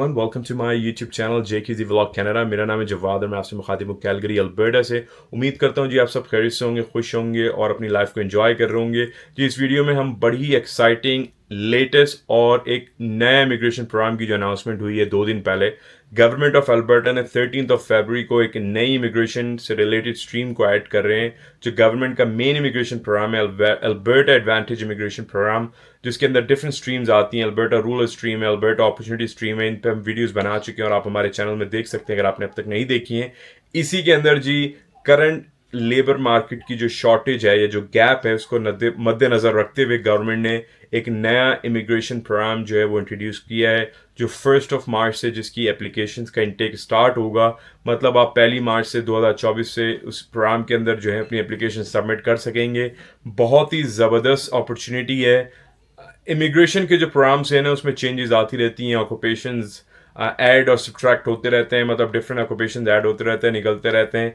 everyone, welcome to my YouTube channel JKZ Vlog Canada। मेरा नाम है जवाद और मैं आपसे मुखातिब हूँ कैलगरी अल्बर्टा से। उम्मीद करता हूँ जी आप सब खैरियत से होंगे, खुश होंगे और अपनी लाइफ को एंजॉय कर रहे होंगे। जी इस वीडियो में हम बड़ी एक्साइटिंग लेटेस्ट और एक नया इमिग्रेशन प्रोग्राम की जो अनाउंसमेंट हुई है 2 दिन पहले, गवर्नमेंट ऑफ अल्बर्टा ने 13 फरवरी को एक नई इमिग्रेशन से रिलेटेड स्ट्रीम को ऐड कर रहे हैं, जो गवर्नमेंट का मेन इमिग्रेशन प्रोग्राम है, अल्बर्टा एडवांटेज इमिग्रेशन प्रोग्राम, जिसके अंदर डिफरेंट स्ट्रीम्स आती हैं। अल्बर्टा रूरल स्ट्रीम है, अल्बर्टा अपॉर्चुनिटी स्ट्रीम है। इन पर हम वीडियोस बना चुके हैं और आप हमारे चैनल में देख सकते हैं अगर आपने अब तक नहीं देखी हैं। इसी के अंदर जी करंट लेबर मार्केट की जो शॉर्टेज है या जो गैप है उसको मद्देनजर रखते हुए गवर्नमेंट ने एक नया इमिग्रेशन प्रोग्राम जो है वो इंट्रोड्यूस किया है, जो 1 मार्च से जिसकी एप्लीकेशंस का इंटेक स्टार्ट होगा। मतलब आप 1 मार्च से 2024 से उस प्रोग्राम के अंदर जो है अपनी एप्लीकेशन सबमिट कर सकेंगे। बहुत ही ज़बरदस्त अपॉर्चुनिटी है। इमिग्रेशन के जो प्रोग्राम्स हैं ना उसमें चेंजेस आती रहती हैं, ऑक्यूपेशंस ऐड और सब्ट्रैक्ट होते रहते हैं, मतलब डिफरेंट ऑक्यूपेशंस ऐड होते रहते हैं, निकलते रहते हैं।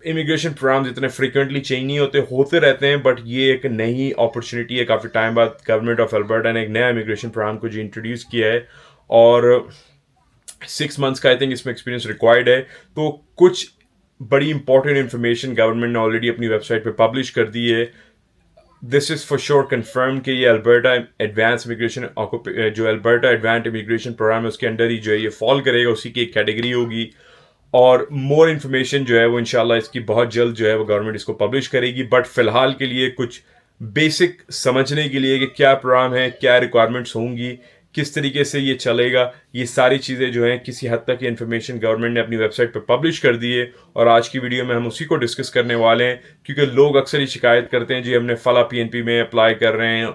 इमिग्रेशन प्रोग्राम्स इतने फ्रिक्वेंटली चेंज नहीं होते रहते हैं, बट ये एक नई अपॉर्चुनिटी है। काफ़ी टाइम बाद गवर्नमेंट ऑफ अल्बर्टा ने एक नया इमिग्रेशन प्रोग्राम को जो इंट्रोड्यूस किया है और 6 मंथ्स का आई थिंक इसमें एक्सपीरियंस रिक्वायर्ड है। तो कुछ बड़ी इंपॉर्टेंट इन्फॉर्मेशन गवर्नमेंट ने ऑलरेडी अपनी वेबसाइट पे पब्लिश कर दी है। This is for sure confirm कि ये अल्बर्टा एडवांस इमिग्रेशन जो अल्बर्टा एडवांस इमिग्रेशन प्रोग्राम है उसके अंडर ही जो है ये फॉल करेगा, उसी की एक कैटेगरी होगी। और मोर इन्फॉर्मेशन जो है वो इंशाल्लाह इसकी बहुत जल्द जो है वो गवर्नमेंट इसको पब्लिश करेगी। बट फिलहाल के लिए कुछ बेसिक समझने के लिए कि क्या प्रोग्राम है, क्या रिक्वायरमेंट्स होंगी, किस तरीके से ये चलेगा, ये सारी चीज़ें जो हैं किसी हद तक ये इन्फॉर्मेशन गवर्नमेंट ने अपनी वेबसाइट पर पब्लिश कर दी है। और आज की वीडियो में हम उसी को डिस्कस करने वाले हैं, क्योंकि लोग अक्सर ही शिकायत करते हैं जी हमने फला पीएनपी में अप्लाई कर रहे हैं।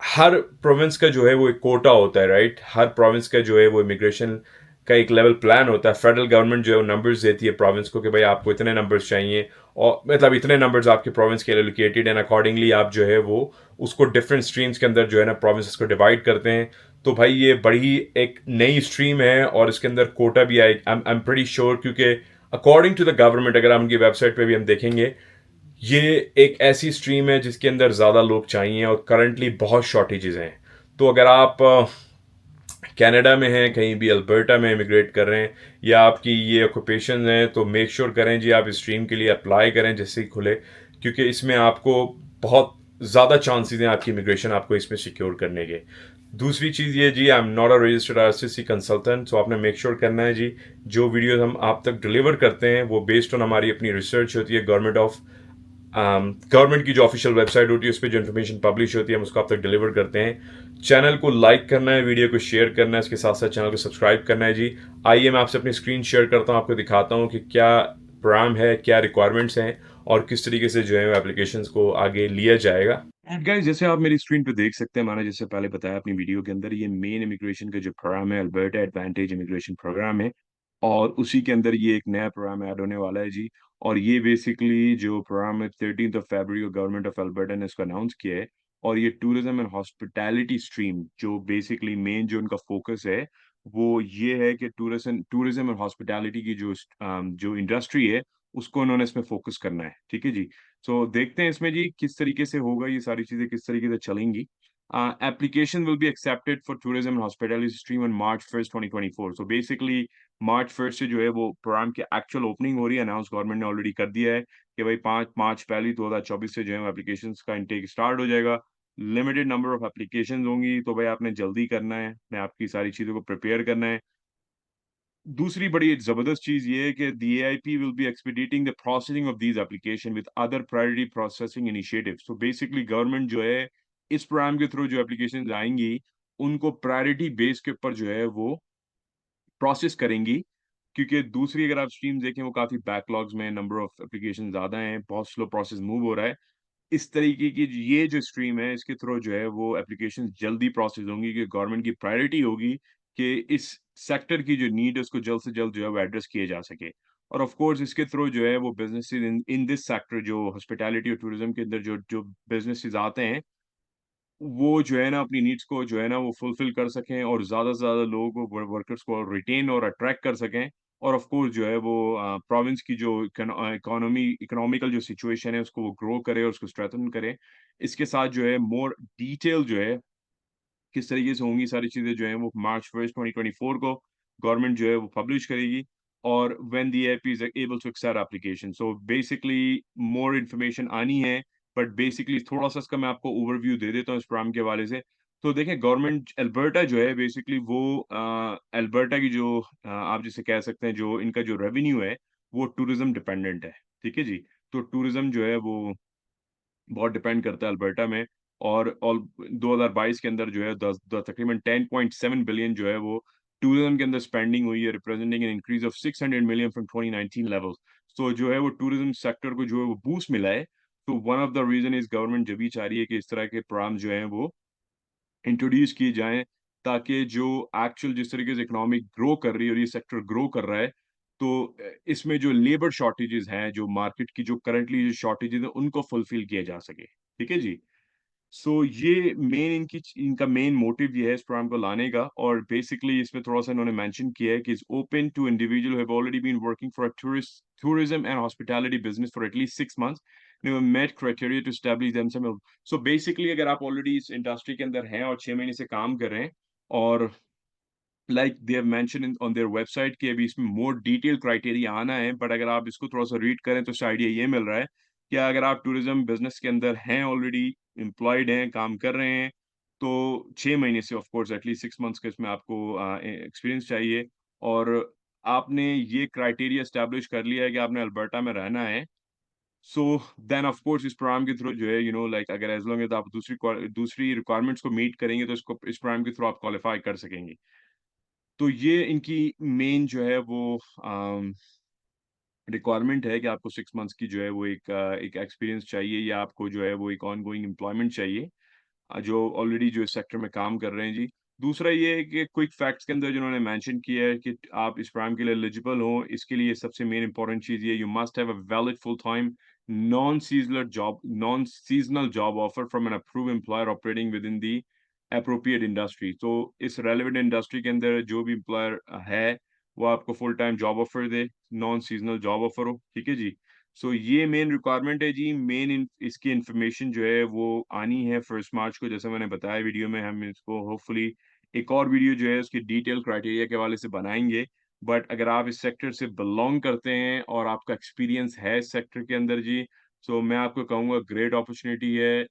हर प्रोविंस का जो है वो एक कोटा होता है, राइट। हर प्रोविंस का जो है वो इमिग्रेशन का एक लेवल प्लान होता है। फेडरल गवर्नमेंट जो है वो नंबर्स देती है प्रोविंस को कि भाई आपको इतने नंबर्स चाहिए, और मतलब इतने नंबर्स आपके प्रोविंस के लिए एलोकेटेड एंड अकॉर्डिंगली आप जो है वो उसको डिफरेंट स्ट्रीम्स के अंदर जो है ना प्रोविंस को डिवाइड करते हैं। तो भाई ये बड़ी एक नई स्ट्रीम है और इसके अंदर कोटा भी आए, आई एम प्रीटी श्योर, क्योंकि अकॉर्डिंग टू द गवर्नमेंट अगर हम उनकी वेबसाइट पे भी हम देखेंगे, ये एक ऐसी स्ट्रीम है जिसके अंदर ज़्यादा लोग चाहिए और करंटली बहुत शॉर्टेजेस हैं। तो अगर आप कनाडा में हैं, कहीं भी अल्बर्टा में इमिग्रेट कर रहे हैं या आपकी ये ऑक्यूपेशन है, तो मेक श्योर करें जी आप इस स्ट्रीम के लिए अप्लाई करें जैसे ही खुले, क्योंकि इसमें आपको बहुत ज़्यादा चांसेस हैं आपकी इमिग्रेशन आपको इसमें सिक्योर करने के। दूसरी चीज़ ये जी, I am not a registered RCC consultant, so आपने मेक श्योर करना है जी जो वीडियोस हम आप तक डिलीवर करते हैं वो बेस्ड ऑन हमारी अपनी रिसर्च होती है। गवर्नमेंट की जो ऑफिशियल वेबसाइट होती है उस पर जो इन्फॉर्मेशन पब्लिश होती है हम उसको आप तक डिलीवर करते हैं। चैनल को लाइक करना है, वीडियो को शेयर करना है, इसके साथ साथ चैनल को सब्सक्राइब करना है जी। आइए मैं आपसे अपनी स्क्रीन शेयर करता हूँ, आपको दिखाता हूँ कि क्या प्रोग्राम है, क्या रिक्वायरमेंट्स हैं और किस तरीके से जो है एप्लीकेशंस को आगे लिया जाएगा। एंड गाइस, जैसे आप मेरी स्क्रीन पे देख सकते हैं, मैंने जैसे पहले बताया अपनी वीडियो के अंदर, ये मेन इमिग्रेशन का जो प्रोग्राम है अल्बर्टा एडवांटेज इमिग्रेशन प्रोग्राम है, और उसी के अंदर ये एक नया प्रोग्राम ऐड होने वाला है जी। और ये बेसिकली जो प्रोग्राम है 13 फरवरी को गवर्नमेंट ऑफ अल्बर्टा ने इसको अनाउंस किया है। और ये टूरिज्म एंड हॉस्पिटैलिटी स्ट्रीम जो बेसिकली मेन जो उनका फोकस है वो ये है कि टूरिज्म टूरिज्म और हॉस्पिटैलिटी की जो इंडस्ट्री है उसको उन्होंने इसमें फोकस करना है। ठीक है जी। सो देखते हैं इसमें जी किस तरीके से होगा, ये सारी चीजें किस तरीके से चलेंगी। Application will be accepted for tourism and hospitality stream on March 1st, 2024. So basically March 1st से जो है वो प्रोग्राम की एक्चुअल ओपनिंग हो रही है। अनाउंस गवर्नमेंट ने ऑलरेडी कर दिया है कि भाई 5 मार्च पहली 2024 से जो है एप्लीकेशन का इंटेक स्टार्ट हो जाएगा। लिमिटेड नंबर ऑफ एप्लीकेशन होंगी, तो भाई आपने जल्दी करना है, अपने आपकी सारी चीज़ों को प्रिपेयर करना है। दूसरी बड़ी ज़बरदस्त चीज़ ये है कि the AIP will be expediting the processing of these application with other priority processing initiatives. तो बेसिकली गवर्नमेंट जो है इस प्रोग्राम के थ्रू जो एप्लीकेशंस आएँगी, उनको प्रायोरिटी बेस के ऊपर जो है वो प्रोसेस करेंगी। क्योंकि दूसरी अगर आप स्ट्रीम्स देखें वो काफ़ी बैकलॉग्स में, नंबर ऑफ एप्लीकेशन ज़्यादा हैं, बहुत स्लो प्रोसेस मूव हो रहा है। इस तरीके की ये जो स्ट्रीम है इसके थ्रू जो है वो एप्लीकेशन जल्दी प्रोसेस होंगी, कि गवर्नमेंट की प्रायोरिटी होगी कि इस सेक्टर की जो नीड है उसको जल्द से जल्द जो है वो एड्रेस किए जा सके। और ऑफ कोर्स इसके थ्रू जो है वो businesses in in this sector, जो हॉस्पिटैलिटी और टूरिज्म के अंदर जो जो बिजनेसेस आते हैं, वो जो है ना अपनी नीड्स को जो है ना वो फुलफिल कर सकें और ज़्यादा से ज़्यादा लोगों को, वर्कर्स को रिटेन और अट्रैक्ट कर सकें। और ऑफ कोर्स जो है वो प्रोविंस की जो इकोनॉमिकल जो सिचुएशन है उसको वो ग्रो करे और उसको स्ट्रेंथन करे। इसके साथ जो है मोर डिटेल जो है किस तरीके से होंगी सारी चीज़ें जो हैं वो मार्च 1 2024 को गवर्नमेंट जो है वो पब्लिश करेगी और when the AP is able to accept application. So basically more information आनी है, बट बेसिकली थोड़ा-सा इसका मैं आपको ओवरव्यू दे देता हूँ इस प्रोग्राम के हवाले से। तो देखें, गवर्नमेंट अल्बर्टा जो है बेसिकली वो अल्बर्टा की जो आप जिसे कह सकते हैं जो इनका जो रेवेन्यू है वो टूरिज्म डिपेंडेंट है, ठीक है जी। तो टूरिज्म जो है वो बहुत डिपेंड करता है अल्बर्टा में, और 2022 के अंदर जो है तकरीबन 10.7 बिलियन जो है वो टूरिज्म के अंदर स्पेंडिंग हुई है, representing an increase of 600 million from 2019 levels. So जो है वो टूरिज्म सेक्टर को जो है वो बूस्ट मिला है। तो one of the reason is government जब भी चाह रही है कि इस तरह के प्रोग्राम जो हैं वो इंट्रोड्यूस किए जाएँ, ताकि जो एक्चुअल जिस तरीके से इकोनॉमिक ग्रो कर रही है और ये सेक्टर ग्रो कर रहा है, तो इसमें जो लेबर शॉर्टेजेस हैं, जो मार्केट की जो करंटली जो शॉर्टेजेस हैं, उनको फुलफिल किया जा सके। ठीक है जी? सो ये इनका मेन मोटिव ये है इस प्रोग्राम को लाने का, और बेसिकली इसमें थोड़ा-सा इन्होंने मेंशन किया है कि it's open to individual who have already been working for a tourism and hospitality business for at least 6 months, they have met criteria to establish themselves। So basically अगर आप ऑलरेडी इस industry के अंदर हैं और 6 महीने से काम कर रहे हैं, और like they have mention in on their website कि अभी इसमें मोर डिटेल क्राइटेरिया आना है, बट अगर आप इसको थोड़ा-सा रीड करें तो इससे आइडिया ये मिल रहा है कि अगर आप टूरिज्म बिज़नेस के अंदर हैं, ऑलरेडी एम्प्लॉयड हैं, काम कर रहे हैं, तो 6 महीने से ऑफ कोर्स एटलीस्ट 6 मंथ्स का इसमें आपको एक्सपीरियंस चाहिए, और आपने ये क्राइटेरिया एस्टेब्लिश कर लिया है कि आपने अल्बर्टा में रहना है। सो देन ऑफ कोर्स इस प्रोग्राम के थ्रू जो है लाइक अगर एज़ लॉन्ग एज़ आप दूसरी रिक्वायरमेंट्स को मीट करेंगे तो इसको इस प्रोग्राम के थ्रू आप क्वालिफाई कर सकेंगे। तो ये इनकी मेन जो है वो रिक्वायरमेंट है कि आपको 6 मंथ्स की जो है वो एक एक्सपीरियंस चाहिए, या आपको जो है वो एक ऑनगोइंग एम्प्लॉयमेंट चाहिए, जो ऑलरेडी जो इस सेक्टर में काम कर रहे हैं जी। दूसरा ये है कि क्विक फैक्ट्स के अंदर जिन्होंने मेंशन किया है कि आप इस प्रोग्राम के लिए एलिजिबल हो, इसके लिए सबसे मेन इंपॉर्टेंट चीज़ ये, you must have a valid full time non seasonal job offer from an approved employer operating with in the appropriate industry. तो इस रेलेवेंट इंडस्ट्री के अंदर जो भी एम्प्लॉयर है, वो आपको फुल टाइम जॉब ऑफर दे, नॉन सीज़नल जॉब ऑफर हो, ठीक है जी। सो ये मेन रिक्वायरमेंट है जी। इसकी इन्फॉर्मेशन जो है वो आनी है 1 मार्च को, जैसे मैंने बताया वीडियो में। हम इसको होपफुली एक और वीडियो जो है उसकी डिटेल क्राइटेरिया के हवाले से बनाएँगे। बट अगर आप इस सेक्टर से बिलॉन्ग करते हैं और आपका एक्सपीरियंस है इस सेक्टर के अंदर जी, सो मैं आपको कहूँगा ग्रेट अपॉर्च्युनिटी है।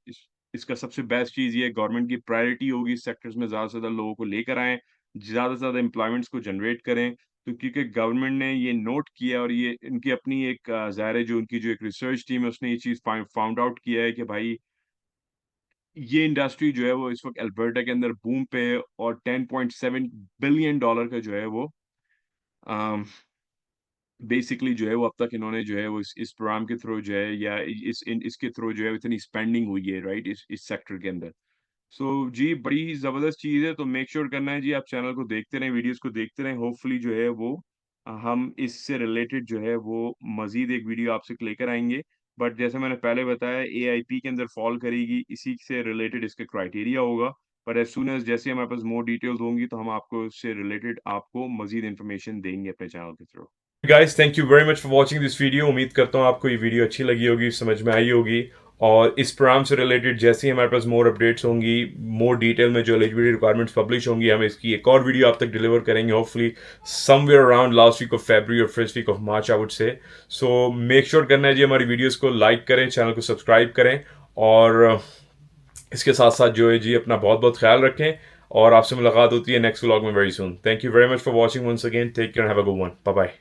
इसका सबसे बेस्ट चीज़ ये है, गवर्नमेंट की प्रायोरिटी होगी इस सेक्टर्स में ज़्यादा से ज़्यादा लोगों को लेकर आएँ, ज़्यादा से ज़्यादा एम्प्लॉयमेंट्स को जनरेट करें। तो क्योंकि गवर्नमेंट ने ये नोट किया, और ये इनकी अपनी एक ज़ाहिर है जो उनकी जो एक रिसर्च टीम है उसने ये चीज़ फाउंड आउट किया है कि भाई ये इंडस्ट्री जो है वो इस वक़्त अल्बर्टा के अंदर बूम पे है, और 10.7 बिलियन डॉलर का जो है वो अम, बेसिकली जो है वो अब तक इन्होंने जो है वो इस प्रोग्राम के थ्रू जो है, या इसके थ्रू जो है इतनी स्पेंडिंग हुई है, राइट, इस सेक्टर के अंदर। सो जी, बड़ी ज़बरदस्त चीज़ है, तो मेक श्योर करना है जी आप चैनल को देखते रहें, वीडियोज़ को देखते रहें। होपफुली जो है वो हम इससे रिलेटेड जो है वो मज़ीद एक वीडियो आपसे लेकर आएँगे। बट जैसे मैंने पहले बताया, एआईपी के अंदर फ़ॉल करेगी, इसी से रिलेटेड इसका क्राइटेरिया होगा। पर एज़ सून एज़ जैसे हमारे पास मोर डिटेल्स होंगी, तो हम आपको इससे रिलेटेड आपको मज़ीद इन्फॉर्मेशन देंगे अपने चैनल के through. Guys, thank you very much for watching this video. उम्मीद करता हूँ आपको ये वीडियो अच्छी लगी होगी, समझ में आई होगी, और इस प्रोग्राम से रिलेटेड जैसे ही हमारे पास मोर अपडेट्स होंगी, मोर डिटेल में जो एलिजिबिलिटी रिक्वायरमेंट्स पब्लिश होंगी, हम इसकी एक और वीडियो आप तक डिलीवर करेंगे, hopefully somewhere around last week of February और first week of March I would say. So make sure करना है जी हमारी वीडियोज़ को लाइक करें, चैनल को सब्सक्राइब करें, और इसके साथ साथ जो है जी अपना बहुत बहुत ख्याल रखें, और आपसे मुलाकात होती है नेक्स्ट व्लॉग में very soon. Thank you very much for watching once again, take care, have a good one, bye bye.